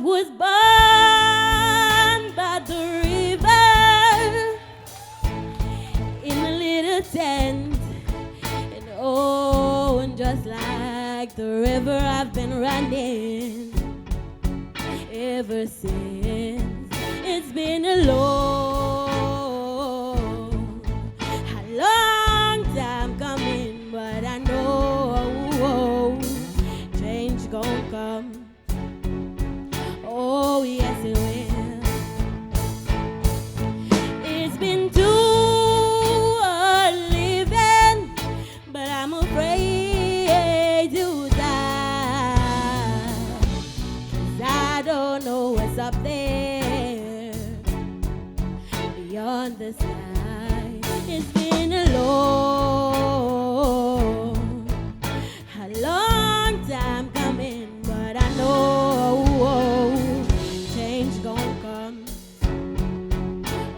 was born by the river in a little tent, and oh, and just like the river, I've been running ever since. It's been a long time coming, but I know change gon' come. Oh, yes, it will. It's been too living, but I'm afraid to die, 'cause I don't know what's up there beyond the sky. It's been a long time coming, but I know change gon' come.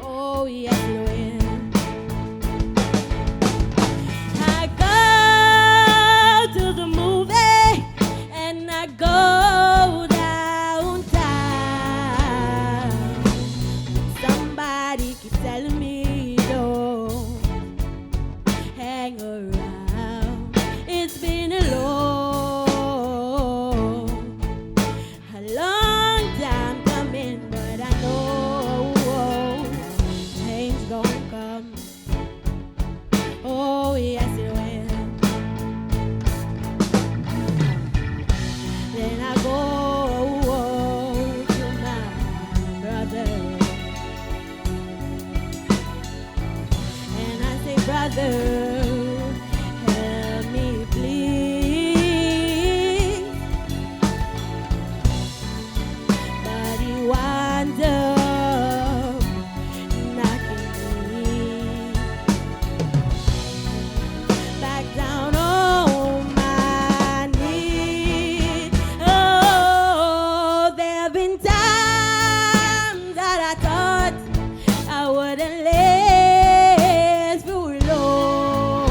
Oh, yes, it will. I go to the movie and I go downtown. Somebody keeps telling me don't hang around. It's been a long time coming, but I know change gon' come. Oh, yes, it will. Then I go to my brother and I say, brother, help me please. But he winds up knocking me back down on my knees. Oh, there have been times that I thought I wouldn't last for long.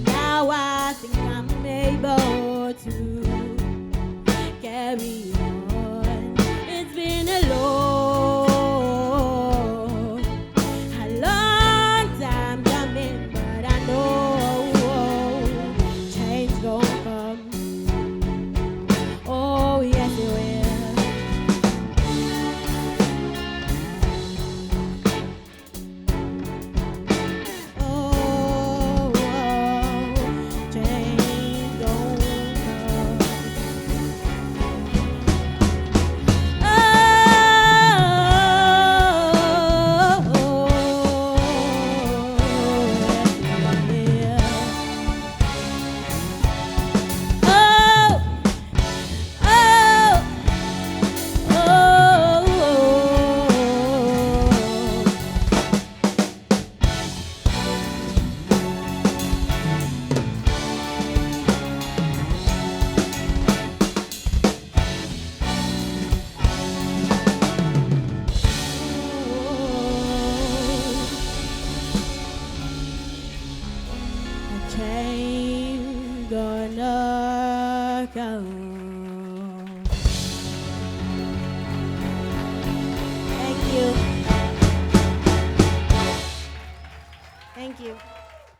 Now I think I'm able to carry on. It's been a long time coming, but I know change gon' come. Oh, yes, it will. Oh, change gon' come. Change gonna come. Thank you. Thank you.